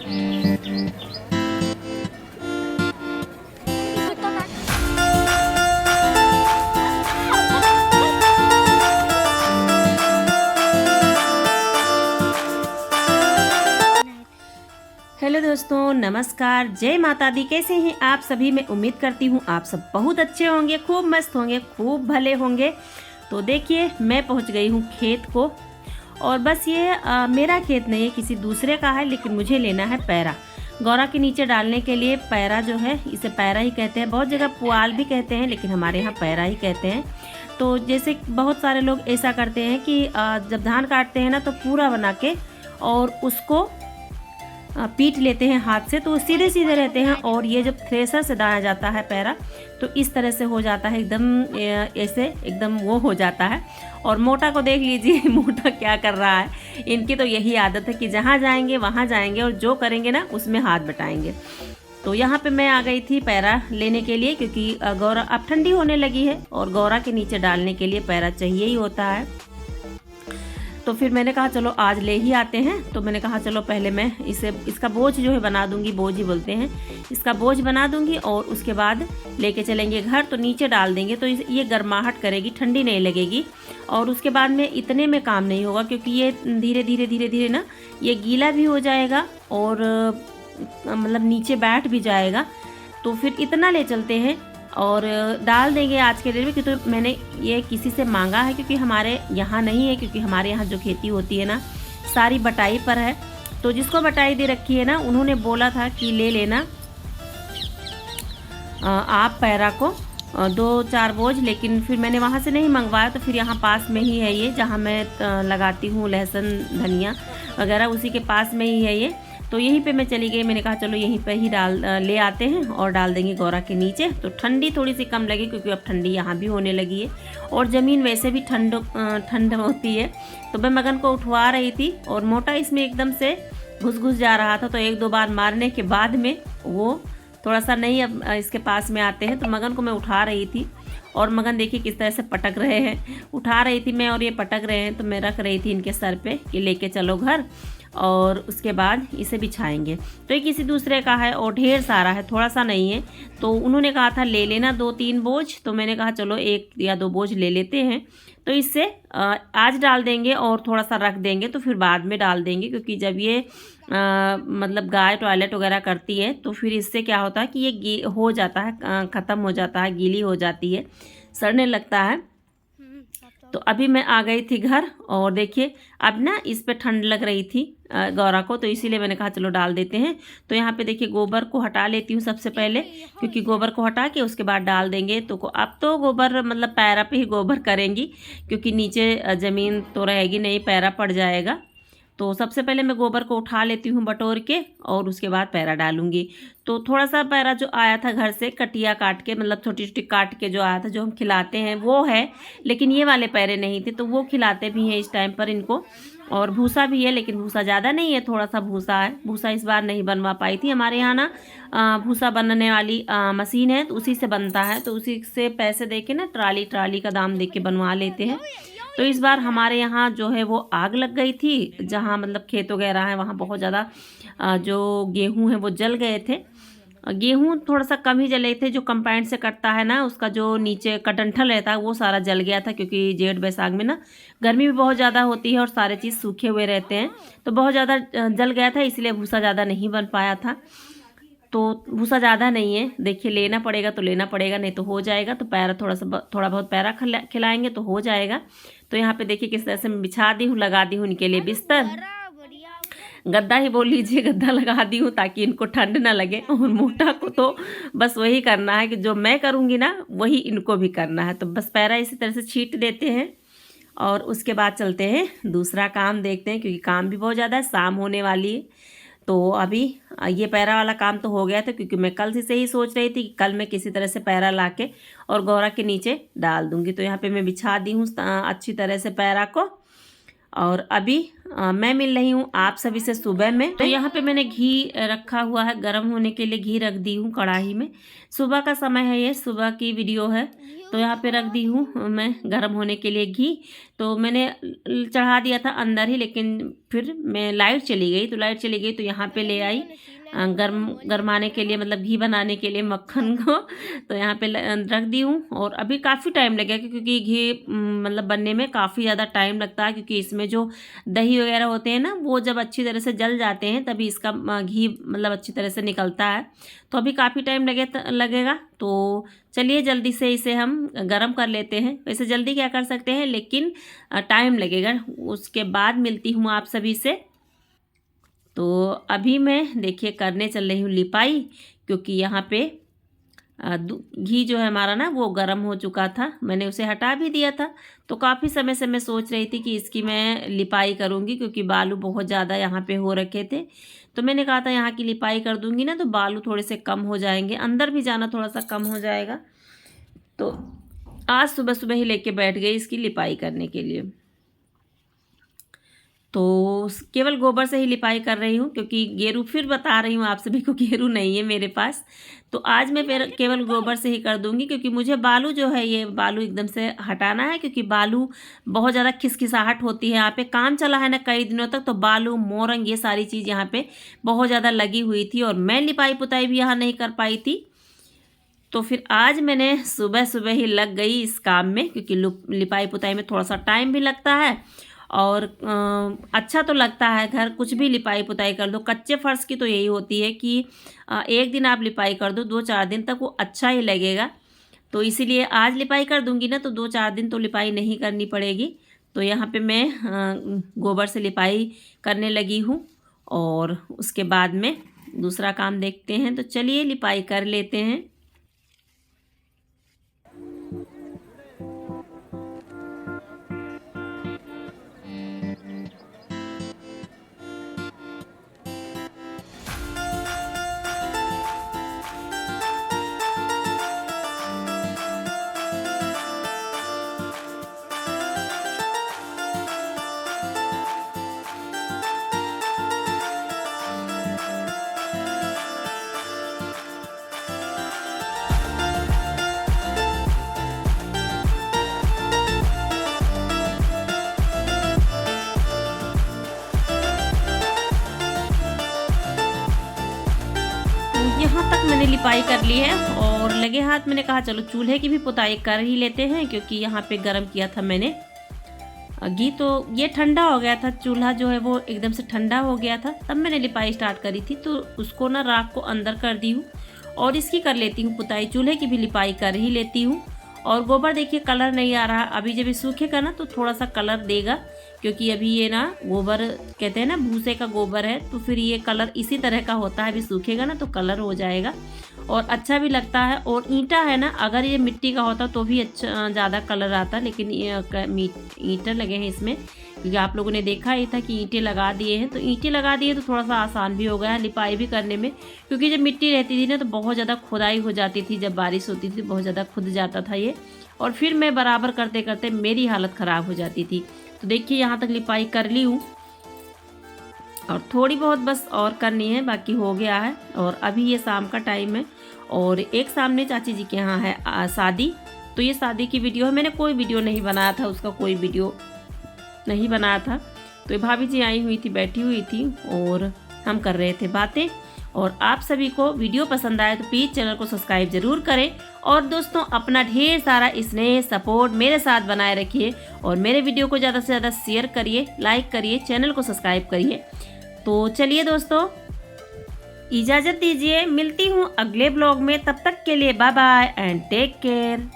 Hello दोस्तों, नमस्कार, जय माता दी। कैसे हैं आप सभी? मैं उम्मीद करती हूँ आप सब बहुत अच्छे होंगे, खूब मस्त होंगे, खूब भले होंगे। तो देखिए, मैं पहुँच गई हूँ खेत को। और बस ये मेरा खेत नहीं है, किसी दूसरे का है, लेकिन मुझे लेना है पैरा। गौरा के नीचे डालने के लिए पैरा जो है, इसे पैरा ही कहते हैं। बहुत जगह पुआल भी कहते हैं, लेकिन हमारे यहाँ पैरा ही कहते हैं। तो जैसे बहुत सारे लोग ऐसा करते हैं कि जब धान काटते हैं ना, तो पूरा बना के और उसको पीट लेते हैं हाथ से, तो सीधे सीधे रहते हैं। और ये जब थ्रेसर से दाया जाता है पैरा, तो इस तरह से हो जाता है, एकदम ऐसे एकदम वो हो जाता है। और मोटा को देख लीजिए, मोटा क्या कर रहा है। इनकी तो यही आदत है कि जहाँ जाएंगे वहाँ जाएंगे और जो करेंगे ना उसमें हाथ बटाएंगे। तो यहाँ पे मैं आ गई थी पैरा लेने के लिए, क्योंकि गौरा अब ठंडी होने लगी है और गौरा के नीचे डालने के लिए पैरा चाहिए ही होता है। तो फिर मैंने कहा चलो आज ले ही आते हैं। तो मैंने कहा चलो पहले मैं इसका बोझ जो है बना दूंगी, बोझ ही बोलते हैं, इसका बोझ बना दूंगी और उसके बाद लेके चलेंगे घर। तो नीचे डाल देंगे तो ये गर्माहट करेगी, ठंडी नहीं लगेगी। और उसके बाद में इतने में काम नहीं होगा, क्योंकि ये धीरे धीरे धीरे धीरे ना ये गीला भी हो जाएगा और मतलब नीचे बैठ भी जाएगा। तो फिर इतना ले चलते हैं और डाल देंगे आज के डेट में। क्योंकि तो मैंने ये किसी से मांगा है, क्योंकि हमारे यहाँ नहीं है, क्योंकि हमारे यहाँ जो खेती होती है ना सारी बटाई पर है। तो जिसको बटाई दे रखी है ना, उन्होंने बोला था कि ले लेना आप पैरा को 2-4 बोझ। लेकिन फिर मैंने वहाँ से नहीं मंगवाया, तो फिर यहाँ पास में ही है ये, जहाँ मैं लगाती हूँ लहसुन धनिया वगैरह, उसी के पास में ही है ये। तो यहीं पे मैं चली गई। मैंने कहा चलो यहीं पे ही ले आते हैं और डाल देंगे गौरा के नीचे। तो ठंडी थोड़ी सी कम लगी, क्योंकि अब ठंडी यहाँ भी होने लगी है और ज़मीन वैसे भी ठंड होती है। तो मैं मगन को उठवा रही थी और मोटा इसमें एकदम से घुस जा रहा था। तो 1-2 बार मारने के बाद में वो थोड़ा सा नहीं अब इसके पास में आते हैं। तो मगन को मैं उठा रही थी और मगन देखिए किस तरह से पटक रहे हैं। उठा रही थी मैं और ये पटक रहे हैं। तो मैं रख रही थी इनके सर पे कि लेके चलो घर, और उसके बाद इसे बिछाएंगे। तो ये किसी दूसरे का है और ढेर सारा है, थोड़ा सा नहीं है। तो उन्होंने कहा था ले लेना 2-3 बोझ। तो मैंने कहा चलो 1 या 2 बोझ ले लेते हैं। तो इससे आज डाल देंगे और थोड़ा सा रख देंगे, तो फिर बाद में डाल देंगे। क्योंकि जब ये मतलब गाय टॉयलेट वगैरह करती है, तो फिर इससे क्या होता है कि ये हो जाता है, ख़त्म हो जाता है, गीली हो जाती है, सड़ने लगता है। तो अभी मैं आ गई थी घर और देखिए अब ना इस पे ठंड लग रही थी गौरा को, तो इसीलिए मैंने कहा चलो डाल देते हैं। तो यहाँ पे देखिए गोबर को हटा लेती हूँ सबसे पहले, क्योंकि गोबर को हटा के उसके बाद डाल देंगे। तो अब तो गोबर मतलब पैरा पे ही गोबर करेंगी, क्योंकि नीचे ज़मीन तो रहेगी नहीं, पैरा पड़ जाएगा। तो सबसे पहले मैं गोबर को उठा लेती हूँ बटोर के और उसके बाद पैरा डालूंगी। तो थोड़ा सा पैरा जो आया था घर से कटिया काट के, मतलब छोटी छोटी काट के जो आया था, जो हम खिलाते हैं वो है। लेकिन ये वाले पैरे नहीं थे, तो वो खिलाते भी हैं इस टाइम पर इनको। और भूसा भी है, लेकिन भूसा ज़्यादा नहीं है, थोड़ा सा भूसा है। भूसा इस बार नहीं बनवा पाई थी। हमारे यहाँ ना भूसा बनने वाली मशीन है, तो उसी से बनता है। तो उसी से पैसे दे के ना ट्राली का दाम दे के बनवा लेते हैं। तो इस बार हमारे यहाँ जो है वो आग लग गई थी, जहाँ मतलब खेत वगैरह हैं वहाँ बहुत ज़्यादा जो गेहूँ हैं वो जल गए थे। गेहूँ थोड़ा सा कम ही जले थे। जो कंपाइंड से कटता है ना, उसका जो नीचे का डंठल रहता है वो सारा जल गया था, क्योंकि जेठ बैसाख में ना गर्मी भी बहुत ज़्यादा होती है और सारे चीज़ सूखे हुए रहते हैं। तो बहुत ज़्यादा जल गया था, इसलिए भूसा ज़्यादा नहीं बन पाया था। तो भूसा ज़्यादा नहीं है, देखिए लेना पड़ेगा तो लेना पड़ेगा, नहीं तो हो जाएगा। तो पैरा थोड़ा बहुत पैरा खिलाएंगे तो हो जाएगा। तो यहाँ पे देखिए किस तरह से मैं बिछा दी हूँ, लगा दी हूँ इनके लिए बिस्तर, गद्दा ही बोल लीजिए, गद्दा लगा दी हूँ ताकि इनको ठंड ना लगे। और मोटा को तो बस वही करना है कि जो मैं करूँगी ना वही इनको भी करना है। तो बस पैरा इसी तरह से छीट देते हैं और उसके बाद चलते हैं दूसरा काम देखते हैं, क्योंकि काम भी बहुत ज़्यादा है, शाम होने वाली है। तो अभी ये पैरा वाला काम तो हो गया था, क्योंकि मैं कल से ही सोच रही थी कि कल मैं किसी तरह से पैरा लाके और गौरा के नीचे डाल दूंगी। तो यहाँ पे मैं बिछा दी हूँ अच्छी तरह से पैरा को। और अभी मैं मिल रही हूँ आप सभी से सुबह में। तो यहाँ पे मैंने घी रखा हुआ है, गर्म होने के लिए घी रख दी हूँ कढ़ाई में। सुबह का समय है, ये सुबह की वीडियो है। तो यहाँ पे रख दी हूँ मैं गर्म होने के लिए घी। तो मैंने चढ़ा दिया था अंदर ही, लेकिन फिर मैं लाइट चली गई, तो यहाँ पे ले आई गरमाने के लिए, मतलब घी बनाने के लिए मक्खन को। तो यहाँ पे रख दी हूँ। और अभी काफ़ी टाइम लगेगा क्योंकि घी मतलब बनने में काफ़ी ज़्यादा टाइम लगता है, क्योंकि इसमें जो दही वगैरह होते हैं ना, वो जब अच्छी तरह से जल जाते हैं तभी इसका घी मतलब अच्छी तरह से निकलता है। तो अभी काफ़ी टाइम लगेगा। तो चलिए जल्दी से इसे हम गरम कर लेते हैं। वैसे जल्दी क्या कर सकते हैं, लेकिन टाइम लगेगा। उसके बाद मिलती हूँ आप सभी से। तो अभी मैं देखिए करने चल रही हूँ लिपाई, क्योंकि यहाँ पे घी जो है हमारा ना वो गर्म हो चुका था, मैंने उसे हटा भी दिया था। तो काफ़ी समय से मैं सोच रही थी कि इसकी मैं लिपाई करूँगी, क्योंकि बालू बहुत ज़्यादा यहाँ पे हो रखे थे। तो मैंने कहा था यहाँ की लिपाई कर दूँगी ना तो बालू थोड़े से कम हो जाएंगे, अंदर भी जाना थोड़ा सा कम हो जाएगा। तो आज सुबह सुबह ही लेके बैठ गई इसकी लिपाई करने के लिए। तो केवल गोबर से ही लिपाई कर रही हूँ, क्योंकि गेरू, फिर बता रही हूँ आप सभी को, गेरू नहीं है मेरे पास। तो आज मैं फिर केवल गोबर से ही कर दूँगी, क्योंकि मुझे बालू जो है ये बालू एकदम से हटाना है, क्योंकि बालू बहुत ज़्यादा खिसखिसाहट होती है। यहाँ पे काम चला है ना कई दिनों तक, तो बालू मोरंग ये सारी चीज़ यहाँ पे बहुत ज़्यादा लगी हुई थी, और मैं लिपाई पुताई भी यहाँ नहीं कर पाई थी। तो फिर आज मैंने सुबह सुबह ही लग गई इस काम में, क्योंकि लिपाई पुताई में थोड़ा सा टाइम भी लगता है और अच्छा तो लगता है। घर कुछ भी लिपाई पुताई कर दो, कच्चे फर्श की तो यही होती है कि एक दिन आप लिपाई कर दो, 2-4 दिन तक वो अच्छा ही लगेगा। तो इसीलिए आज लिपाई कर दूंगी ना तो 2-4 दिन तो लिपाई नहीं करनी पड़ेगी। तो यहाँ पे मैं गोबर से लिपाई करने लगी हूँ, और उसके बाद में दूसरा काम देखते हैं। तो चलिए लिपाई कर लेते हैं। यहाँ तक मैंने लिपाई कर ली है, और लगे हाथ मैंने कहा चलो चूल्हे की भी पुताई कर ही लेते हैं, क्योंकि यहाँ पे गरम किया था मैंने घी। तो ये ठंडा हो गया था, चूल्हा जो है वो एकदम से ठंडा हो गया था, तब मैंने लिपाई स्टार्ट करी थी। तो उसको ना राख को अंदर कर दी हूँ, और इसकी कर लेती हूँ पुताई, चूल्हे की भी लिपाई कर ही लेती हूँ। और गोबर देखिए कलर नहीं आ रहा, अभी जब ये सूखेगा ना तो थोड़ा सा कलर देगा, क्योंकि अभी ये ना गोबर कहते हैं ना भूसे का गोबर है, तो फिर ये कलर इसी तरह का होता है। अभी सूखेगा ना तो कलर हो जाएगा और अच्छा भी लगता है। और ईंटा है ना, अगर ये मिट्टी का होता तो भी अच्छा ज़्यादा कलर आता, लेकिन ईंटें लगे हैं इसमें, क्योंकि आप लोगों ने देखा ही था कि ईंटें लगा दिए हैं। तो ईंटें लगा दिए तो थोड़ा सा आसान भी हो गया है लिपाई भी करने में, क्योंकि जब मिट्टी रहती थी ना तो बहुत ज़्यादा खुदाई हो जाती थी, जब बारिश होती थी बहुत ज़्यादा खुद जाता था ये, और फिर मैं बराबर करते करते मेरी हालत ख़राब हो जाती थी। तो देखिए यहाँ तक लिपाई कर ली हूँ, और थोड़ी बहुत बस और करनी है, बाकी हो गया है। और अभी ये शाम का टाइम है, और एक सामने चाची जी के यहाँ है शादी। तो ये शादी की वीडियो है, मैंने कोई वीडियो नहीं बनाया था, उसका कोई वीडियो नहीं बनाया था। तो ये भाभी जी आई हुई थी, बैठी हुई थी, और हम कर रहे थे बातें। और आप सभी को वीडियो पसंद आए तो प्लीज़ चैनल को सब्सक्राइब जरूर करें, और दोस्तों अपना ढेर सारा स्नेह सपोर्ट मेरे साथ बनाए रखिए, और मेरे वीडियो को ज़्यादा से ज़्यादा शेयर करिए, लाइक करिए, चैनल को सब्सक्राइब करिए। तो चलिए दोस्तों इजाज़त दीजिए, मिलती हूँ अगले ब्लॉग में, तब तक के लिए bye bye and take care.